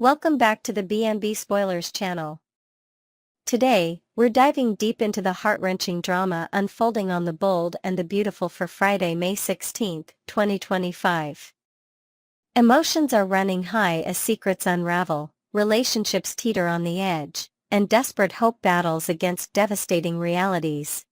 Welcome back to the B&B Spoilers channel. Today, we're diving deep into the heart-wrenching drama unfolding on The Bold and the Beautiful for Friday, May 16, 2025. Emotions are running high as secrets unravel, relationships teeter on the edge, and desperate hope battles against devastating realities.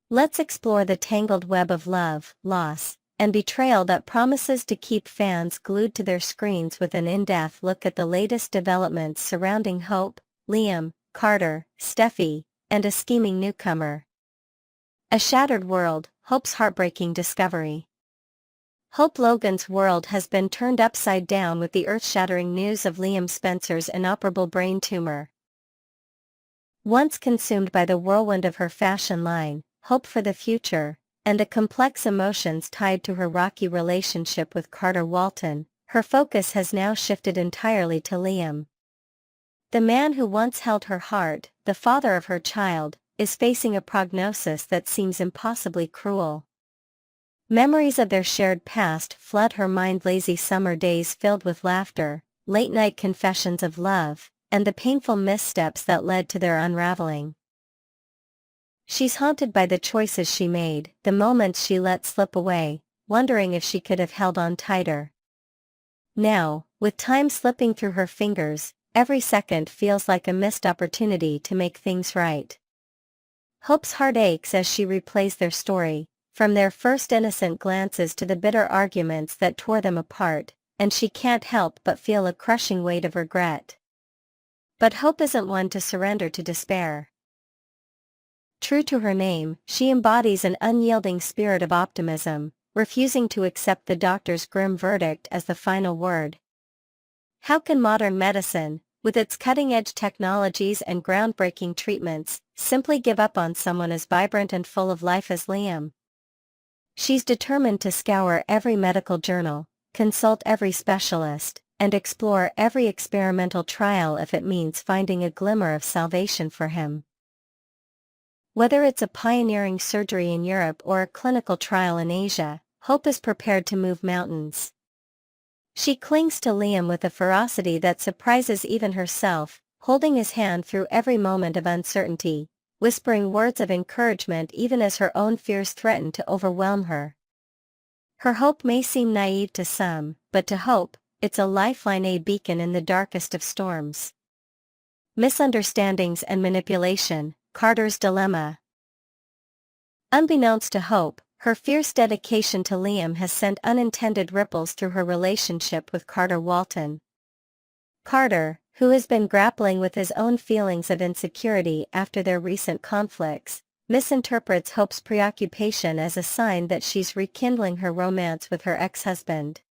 Let's explore the tangled web of love, loss, and betrayal that promises to keep fans glued to their screens with an in-depth look at the latest developments surrounding Hope, Liam, Carter, Steffi, and a scheming newcomer. A shattered world, Hope's heartbreaking discovery. Hope Logan's world has been turned upside down with the earth-shattering news of Liam Spencer's inoperable brain tumor. Once consumed by the whirlwind of her fashion line, hope for the future, and the complex emotions tied to her rocky relationship with Carter Walton, her focus has now shifted entirely to Liam. The man who once held her heart, the father of her child, is facing a prognosis that seems impossibly cruel. Memories of their shared past flood her mind, lazy summer days filled with laughter, late-night confessions of love, and the painful missteps that led to their unraveling. She's haunted by the choices she made, the moments she let slip away, wondering if she could have held on tighter. Now, with time slipping through her fingers, every second feels like a missed opportunity to make things right. Hope's heart aches as she replays their story, from their first innocent glances to the bitter arguments that tore them apart, and she can't help but feel a crushing weight of regret. But Hope isn't one to surrender to despair. True to her name, she embodies an unyielding spirit of optimism, refusing to accept the doctor's grim verdict as the final word. How can modern medicine, with its cutting-edge technologies and groundbreaking treatments, simply give up on someone as vibrant and full of life as Liam? She's determined to scour every medical journal, consult every specialist, and explore every experimental trial if it means finding a glimmer of salvation for him. Whether it's a pioneering surgery in Europe or a clinical trial in Asia, Hope is prepared to move mountains. She clings to Liam with a ferocity that surprises even herself, holding his hand through every moment of uncertainty, whispering words of encouragement even as her own fears threaten to overwhelm her. Her hope may seem naive to some, but to Hope, it's a lifeline, a beacon in the darkest of storms. Misunderstandings and manipulation, Carter's dilemma. Unbeknownst to Hope, her fierce dedication to Liam has sent unintended ripples through her relationship with Carter Walton. Carter, who has been grappling with his own feelings of insecurity after their recent conflicts, misinterprets Hope's preoccupation as a sign that she's rekindling her romance with her ex-husband.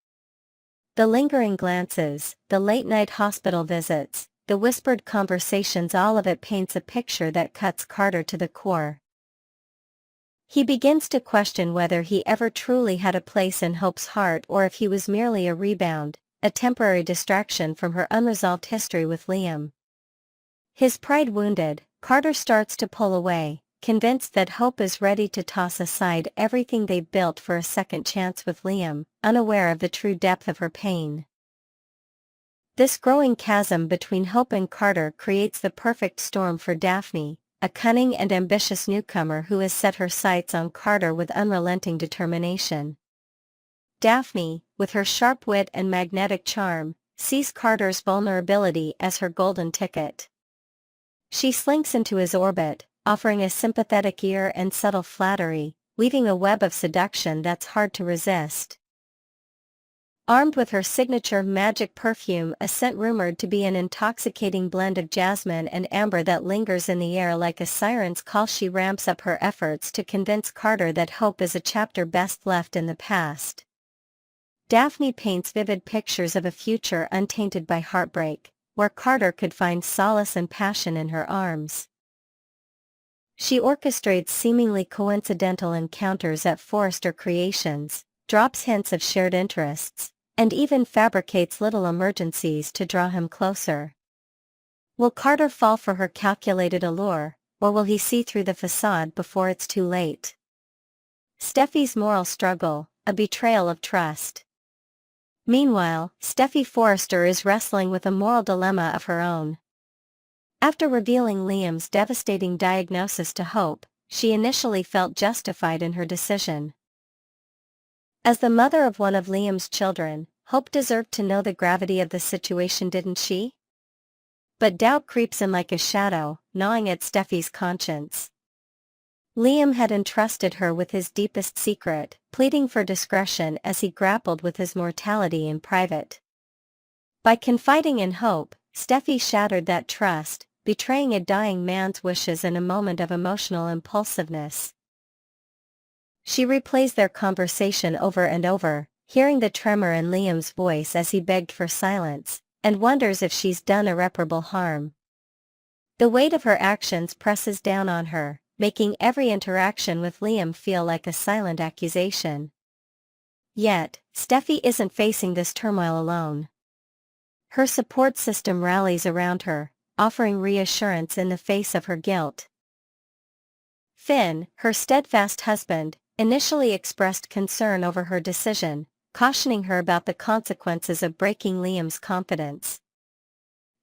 The lingering glances, the late-night hospital visits, the whispered conversations, all of it paints a picture that cuts Carter to the core. He begins to question whether he ever truly had a place in Hope's heart or if he was merely a rebound, a temporary distraction from her unresolved history with Liam. His pride wounded, Carter starts to pull away, convinced that Hope is ready to toss aside everything they've built for a second chance with Liam, unaware of the true depth of her pain. This growing chasm between Hope and Carter creates the perfect storm for Daphne, a cunning and ambitious newcomer who has set her sights on Carter with unrelenting determination. Daphne, with her sharp wit and magnetic charm, sees Carter's vulnerability as her golden ticket. She slinks into his orbit, offering a sympathetic ear and subtle flattery, weaving a web of seduction that's hard to resist. Armed with her signature magic perfume, a scent rumored to be an intoxicating blend of jasmine and amber that lingers in the air like a siren's call, she ramps up her efforts to convince Carter that Hope is a chapter best left in the past. Daphne paints vivid pictures of a future untainted by heartbreak, where Carter could find solace and passion in her arms. She orchestrates seemingly coincidental encounters at Forrester Creations, drops hints of shared interests, and even fabricates little emergencies to draw him closer. Will Carter fall for her calculated allure, or will he see through the facade before it's too late? Steffi's moral struggle, a betrayal of trust. Meanwhile, Steffi Forrester is wrestling with a moral dilemma of her own. After revealing Liam's devastating diagnosis to Hope, she initially felt justified in her decision. As the mother of one of Liam's children, Hope deserved to know the gravity of the situation, didn't she? But doubt creeps in like a shadow, gnawing at Steffi's conscience. Liam had entrusted her with his deepest secret, pleading for discretion as he grappled with his mortality in private. By confiding in Hope, Steffi shattered that trust, betraying a dying man's wishes in a moment of emotional impulsiveness. She replays their conversation over and over, hearing the tremor in Liam's voice as he begged for silence, and wonders if she's done irreparable harm. The weight of her actions presses down on her, making every interaction with Liam feel like a silent accusation. Yet, Steffi isn't facing this turmoil alone. Her support system rallies around her, offering reassurance in the face of her guilt. Finn, her steadfast husband, initially expressed concern over her decision, cautioning her about the consequences of breaking Liam's confidence.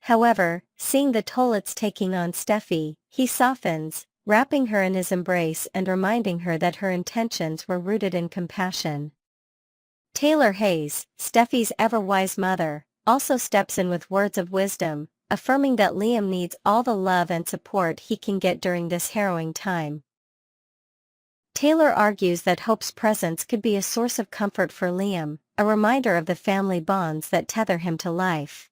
However, seeing the toll it's taking on Steffi, he softens, wrapping her in his embrace and reminding her that her intentions were rooted in compassion. Taylor Hayes, Steffi's ever-wise mother, also steps in with words of wisdom, affirming that Liam needs all the love and support he can get during this harrowing time. Taylor argues that Hope's presence could be a source of comfort for Liam, a reminder of the family bonds that tether him to life.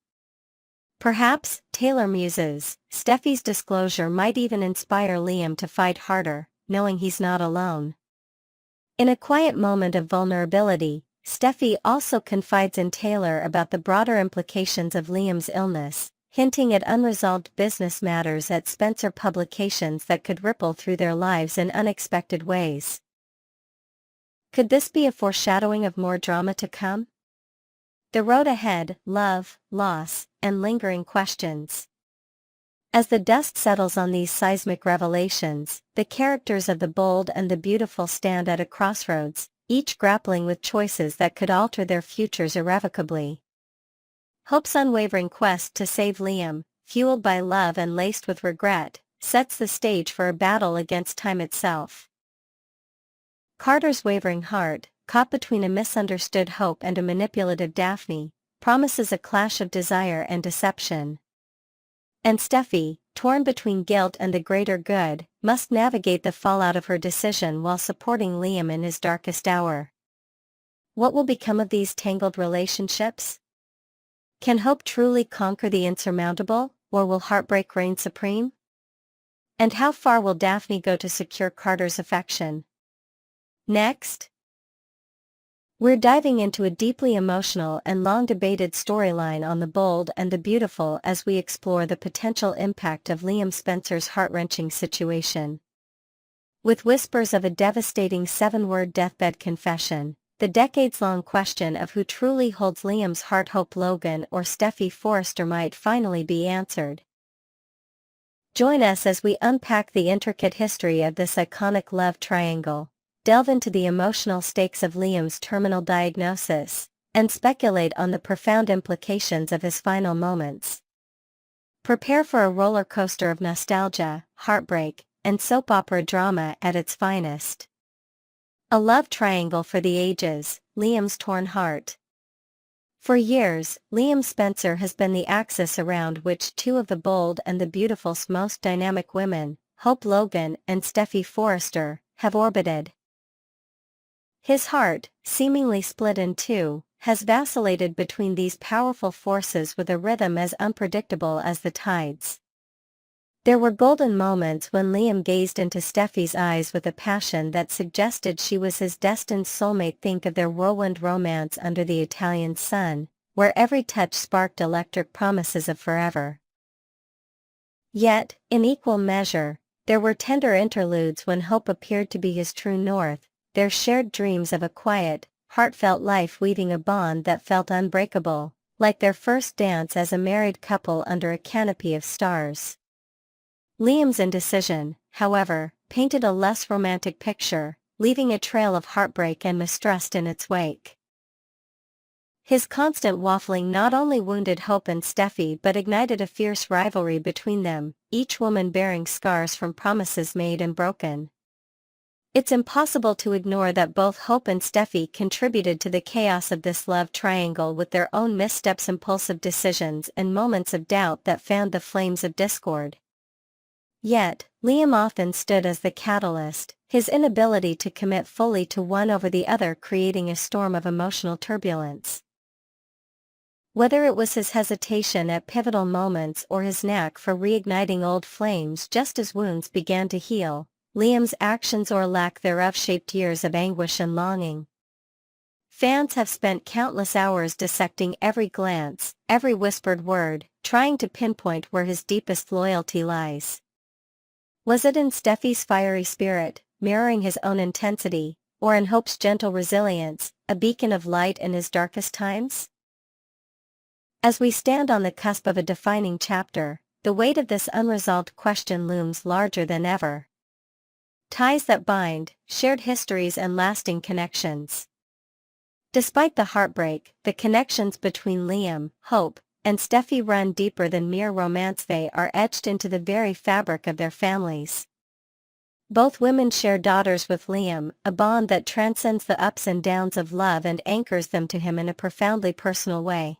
Perhaps, Taylor muses, Steffi's disclosure might even inspire Liam to fight harder, knowing he's not alone. In a quiet moment of vulnerability, Steffi also confides in Taylor about the broader implications of Liam's illness, hinting at unresolved business matters at Spencer Publications that could ripple through their lives in unexpected ways. Could this be a foreshadowing of more drama to come? The road ahead, love, loss, and lingering questions. As the dust settles on these seismic revelations, the characters of The Bold and the Beautiful stand at a crossroads, each grappling with choices that could alter their futures irrevocably. Hope's unwavering quest to save Liam, fueled by love and laced with regret, sets the stage for a battle against time itself. Carter's wavering heart, caught between a misunderstood Hope and a manipulative Daphne, promises a clash of desire and deception. And Steffi, torn between guilt and the greater good, must navigate the fallout of her decision while supporting Liam in his darkest hour. What will become of these tangled relationships? Can hope truly conquer the insurmountable, or will heartbreak reign supreme? And how far will Daphne go to secure Carter's affection? Next, we're diving into a deeply emotional and long-debated storyline on The Bold and the Beautiful as we explore the potential impact of Liam Spencer's heart-wrenching situation. With whispers of a devastating 7-word deathbed confession, the decades-long question of who truly holds Liam's heart, Hope Logan or Steffi Forrester, might finally be answered. Join us as we unpack the intricate history of this iconic love triangle, delve into the emotional stakes of Liam's terminal diagnosis, and speculate on the profound implications of his final moments. Prepare for a roller coaster of nostalgia, heartbreak, and soap opera drama at its finest. A love triangle for the ages, Liam's torn heart. For years, Liam Spencer has been the axis around which two of The Bold and the Beautiful's most dynamic women, Hope Logan and Steffi Forrester, have orbited. His heart, seemingly split in two, has vacillated between these powerful forces with a rhythm as unpredictable as the tides. There were golden moments when Liam gazed into Steffi's eyes with a passion that suggested she was his destined soulmate. Think of their whirlwind romance under the Italian sun, where every touch sparked electric promises of forever. Yet, in equal measure, there were tender interludes when hope appeared to be his true north, their shared dreams of a quiet, heartfelt life weaving a bond that felt unbreakable, like their first dance as a married couple under a canopy of stars. Liam's indecision, however, painted a less romantic picture, leaving a trail of heartbreak and mistrust in its wake. His constant waffling not only wounded Hope and Steffi but ignited a fierce rivalry between them, each woman bearing scars from promises made and broken. It's impossible to ignore that both Hope and Steffi contributed to the chaos of this love triangle with their own missteps, impulsive decisions, and moments of doubt that fanned the flames of discord. Yet, Liam often stood as the catalyst, his inability to commit fully to one over the other creating a storm of emotional turbulence. Whether it was his hesitation at pivotal moments or his knack for reigniting old flames just as wounds began to heal, Liam's actions or lack thereof shaped years of anguish and longing. Fans have spent countless hours dissecting every glance, every whispered word, trying to pinpoint where his deepest loyalty lies. Was it in Steffi's fiery spirit, mirroring his own intensity, or in Hope's gentle resilience, a beacon of light in his darkest times? As we stand on the cusp of a defining chapter, the weight of this unresolved question looms larger than ever. Ties that bind, shared histories and lasting connections. Despite the heartbreak, the connections between Liam, Hope, and Steffi run deeper than mere romance. They are etched into the very fabric of their families. Both women share daughters with Liam, a bond that transcends the ups and downs of love and anchors them to him in a profoundly personal way.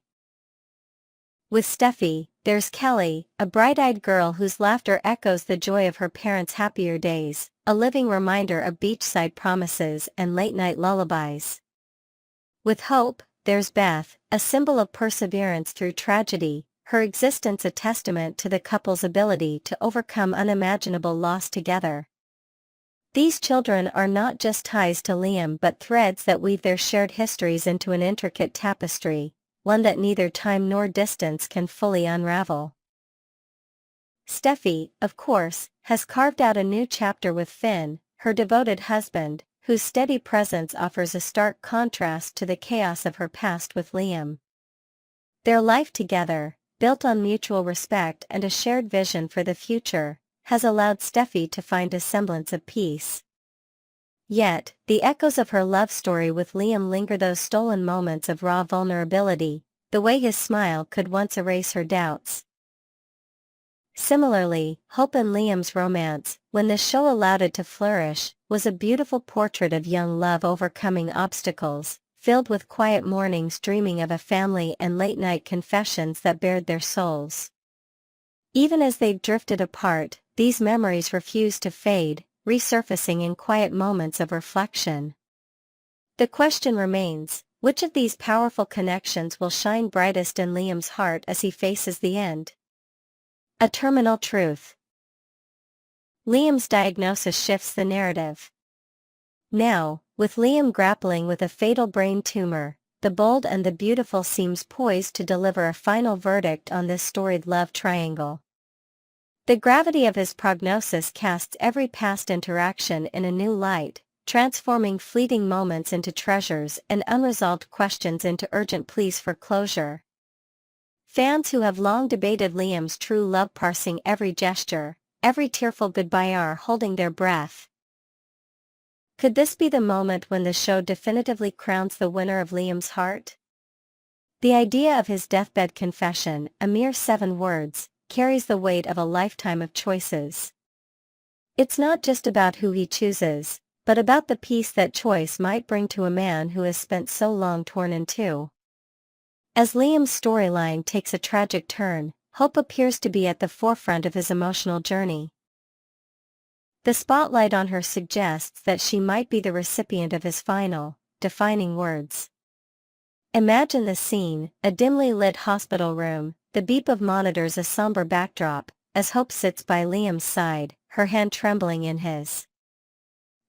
With Steffi, there's Kelly, a bright-eyed girl whose laughter echoes the joy of her parents' happier days, a living reminder of beachside promises and late-night lullabies. With Hope, there's Beth, a symbol of perseverance through tragedy, her existence a testament to the couple's ability to overcome unimaginable loss together. These children are not just ties to Liam but threads that weave their shared histories into an intricate tapestry, one that neither time nor distance can fully unravel. Steffi, of course, has carved out a new chapter with Finn, her devoted husband, whose steady presence offers a stark contrast to the chaos of her past with Liam. Their life together, built on mutual respect and a shared vision for the future, has allowed Steffi to find a semblance of peace. Yet, the echoes of her love story with Liam linger, those stolen moments of raw vulnerability, the way his smile could once erase her doubts. Similarly, Hope and Liam's romance, when the show allowed it to flourish, was a beautiful portrait of young love overcoming obstacles, filled with quiet mornings dreaming of a family and late-night confessions that bared their souls. Even as they drifted apart, these memories refused to fade, resurfacing in quiet moments of reflection. The question remains, which of these powerful connections will shine brightest in Liam's heart as he faces the end? A terminal truth. Liam's diagnosis shifts the narrative. Now, with Liam grappling with a fatal brain tumor, the bold and the beautiful seems poised to deliver a final verdict on this storied love triangle. The gravity of his prognosis casts every past interaction in a new light, transforming fleeting moments into treasures and unresolved questions into urgent pleas for closure. Fans who have long debated Liam's true love parsing every gesture, every tearful goodbye are holding their breath. Could this be the moment when the show definitively crowns the winner of Liam's heart? The idea of his deathbed confession, a mere 7 words, carries the weight of a lifetime of choices. It's not just about who he chooses, but about the peace that choice might bring to a man who has spent so long torn in two. As Liam's storyline takes a tragic turn, Hope appears to be at the forefront of his emotional journey. The spotlight on her suggests that she might be the recipient of his final, defining words. Imagine the scene, a dimly lit hospital room, the beep of monitors a somber backdrop, as Hope sits by Liam's side, her hand trembling in his.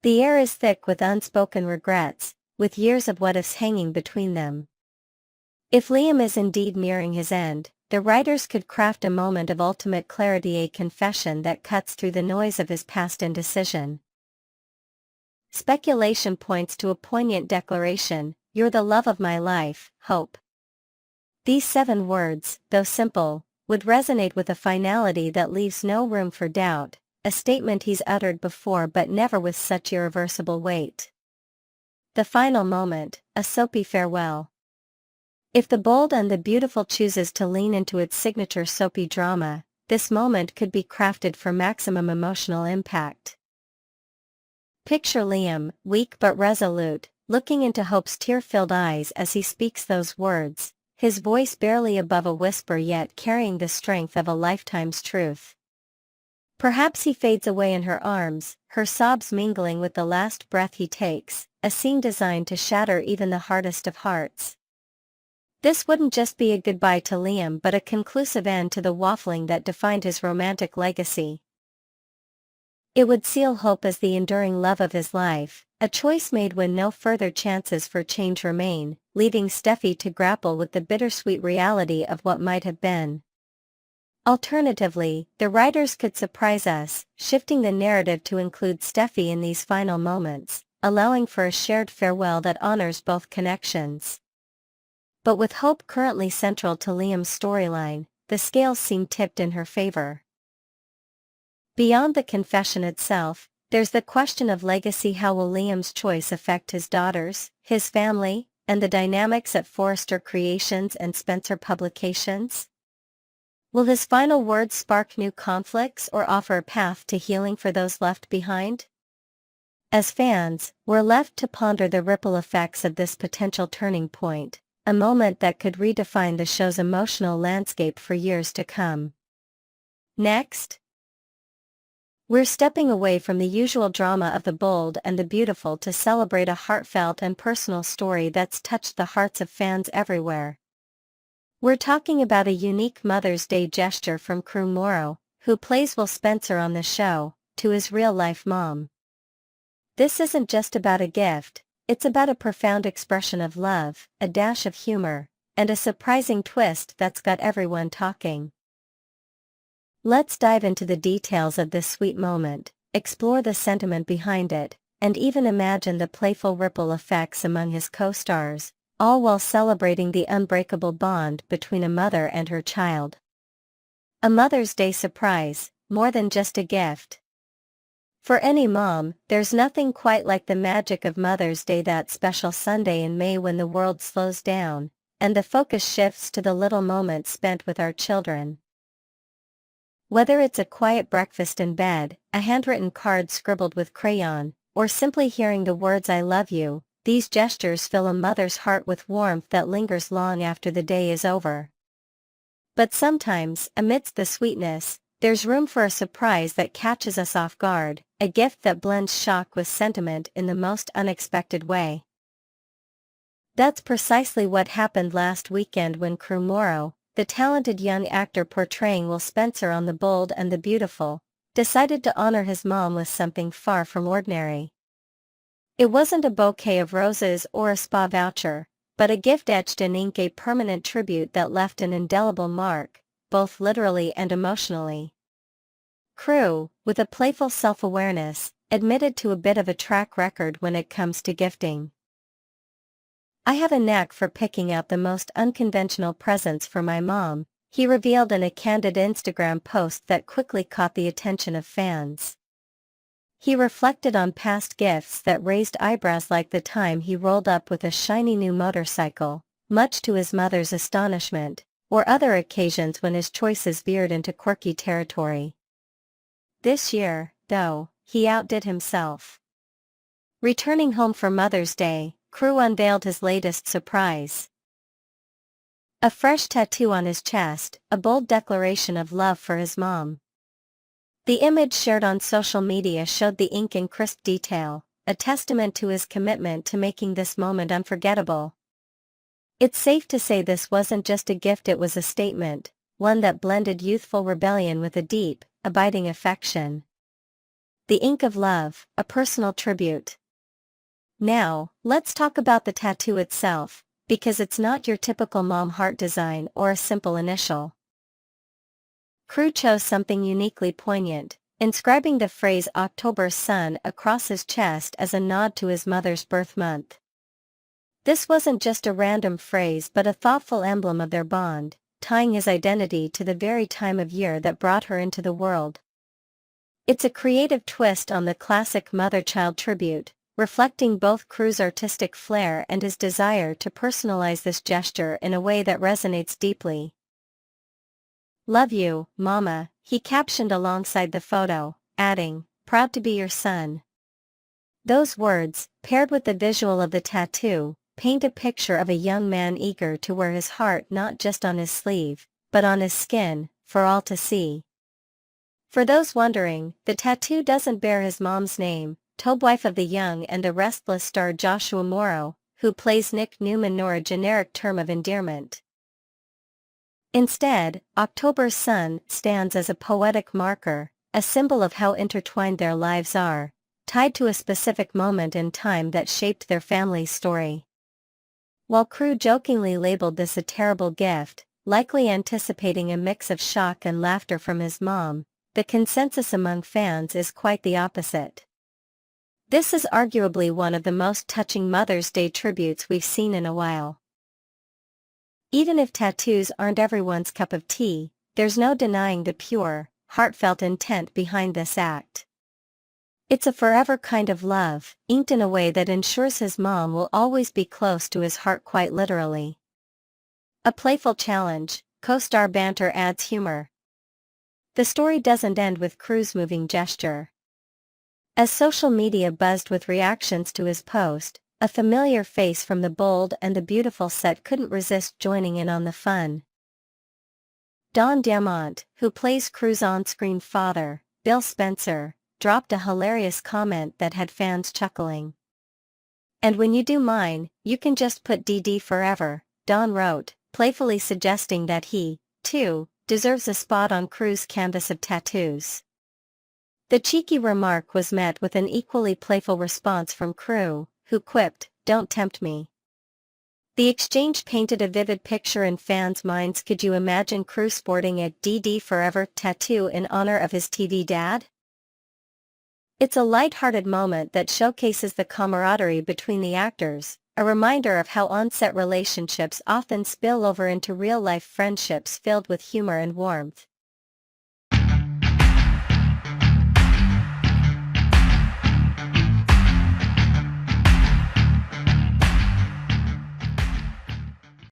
The air is thick with unspoken regrets, with years of what-ifs hanging between them. If Liam is indeed nearing his end, the writers could craft a moment of ultimate clarity, a confession that cuts through the noise of his past indecision. Speculation points to a poignant declaration, "You're the love of my life, Hope." These 7 words, though simple, would resonate with a finality that leaves no room for doubt, a statement he's uttered before but never with such irreversible weight. The final moment, a soapy farewell. If the bold and the beautiful chooses to lean into its signature soapy drama, this moment could be crafted for maximum emotional impact. Picture Liam, weak but resolute, looking into Hope's tear-filled eyes as he speaks those words, his voice barely above a whisper yet carrying the strength of a lifetime's truth. Perhaps he fades away in her arms, her sobs mingling with the last breath he takes, a scene designed to shatter even the hardest of hearts. This wouldn't just be a goodbye to Liam but a conclusive end to the waffling that defined his romantic legacy. It would seal Hope as the enduring love of his life, a choice made when no further chances for change remain, leaving Steffi to grapple with the bittersweet reality of what might have been. Alternatively, the writers could surprise us, shifting the narrative to include Steffi in these final moments, allowing for a shared farewell that honors both connections. But with Hope currently central to Liam's storyline, the scales seem tipped in her favor. Beyond the confession itself, there's the question of legacy. How will Liam's choice affect his daughters, his family, and the dynamics at Forrester Creations and Spencer Publications? Will his final words spark new conflicts or offer a path to healing for those left behind? As fans, we're left to ponder the ripple effects of this potential turning point, a moment that could redefine the show's emotional landscape for years to come. Next, we're stepping away from the usual drama of the bold and the beautiful to celebrate a heartfelt and personal story that's touched the hearts of fans everywhere. We're talking about a unique Mother's Day gesture from Crew Morrow, who plays Will Spencer on the show, to his real-life mom. This isn't just about a gift, it's about a profound expression of love, a dash of humor, and a surprising twist that's got everyone talking. Let's dive into the details of this sweet moment, explore the sentiment behind it, and even imagine the playful ripple effects among his co-stars, all while celebrating the unbreakable bond between a mother and her child. A Mother's Day surprise, more than just a gift. For any mom, there's nothing quite like the magic of Mother's Day, that special Sunday in May when the world slows down, and the focus shifts to the little moments spent with our children. Whether it's a quiet breakfast in bed, a handwritten card scribbled with crayon, or simply hearing the words "I love you," these gestures fill a mother's heart with warmth that lingers long after the day is over. But sometimes, amidst the sweetness, there's room for a surprise that catches us off guard, a gift that blends shock with sentiment in the most unexpected way. That's precisely what happened last weekend when Crew Morrow, the talented young actor portraying Will Spencer on The Bold and the Beautiful, decided to honor his mom with something far from ordinary. It wasn't a bouquet of roses or a spa voucher, but a gift etched in ink, a permanent tribute that left an indelible mark, both literally and emotionally. Crew, with a playful self-awareness, admitted to a bit of a track record when it comes to gifting. "I have a knack for picking out the most unconventional presents for my mom," he revealed in a candid Instagram post that quickly caught the attention of fans. He reflected on past gifts that raised eyebrows, like the time he rolled up with a shiny new motorcycle, much to his mother's astonishment, or other occasions when his choices veered into quirky territory. This year, though, he outdid himself. Returning home for Mother's Day, Crew unveiled his latest surprise. A fresh tattoo on his chest, a bold declaration of love for his mom. The image shared on social media showed the ink in crisp detail, a testament to his commitment to making this moment unforgettable. It's safe to say this wasn't just a gift, it was a statement, one that blended youthful rebellion with a deep, abiding affection. The ink of love, a personal tribute. Now, let's talk about the tattoo itself, because it's not your typical mom heart design or a simple initial. Crew chose something uniquely poignant, inscribing the phrase "October's Sun" across his chest as a nod to his mother's birth month. This wasn't just a random phrase but a thoughtful emblem of their bond, tying his identity to the very time of year that brought her into the world. It's a creative twist on the classic mother-child tribute, reflecting both Crew's artistic flair and his desire to personalize this gesture in a way that resonates deeply. "Love you, Mama," he captioned alongside the photo, adding, "Proud to be your son." Those words, paired with the visual of the tattoo, paint a picture of a young man eager to wear his heart not just on his sleeve, but on his skin, for all to see. For those wondering, the tattoo doesn't bear his mom's name, Tobe-wife of the young and the restless star Joshua Morrow, who plays Nick Newman, nor a generic term of endearment. Instead, October's sun stands as a poetic marker, a symbol of how intertwined their lives are, tied to a specific moment in time that shaped their family's story. While Crew jokingly labeled this a terrible gift, likely anticipating a mix of shock and laughter from his mom, the consensus among fans is quite the opposite. This is arguably one of the most touching Mother's Day tributes we've seen in a while. Even if tattoos aren't everyone's cup of tea, there's no denying the pure, heartfelt intent behind this act. It's a forever kind of love, inked in a way that ensures his mom will always be close to his heart, quite literally. A playful challenge, co-star banter adds humor. The story doesn't end with Crew's moving gesture. As social media buzzed with reactions to his post, a familiar face from the bold and the beautiful set couldn't resist joining in on the fun. Don Diamont, who plays Crew's on-screen father, Bill Spencer, dropped a hilarious comment that had fans chuckling. "And when you do mine, you can just put DD forever," Don wrote, playfully suggesting that he, too, deserves a spot on Crew's canvas of tattoos. The cheeky remark was met with an equally playful response from Crew, who quipped, "Don't tempt me." The exchange painted a vivid picture in fans' minds. Could you imagine Crew sporting a DD Forever tattoo in honor of his TV dad? It's a light-hearted moment that showcases the camaraderie between the actors, a reminder of how on-set relationships often spill over into real-life friendships filled with humor and warmth.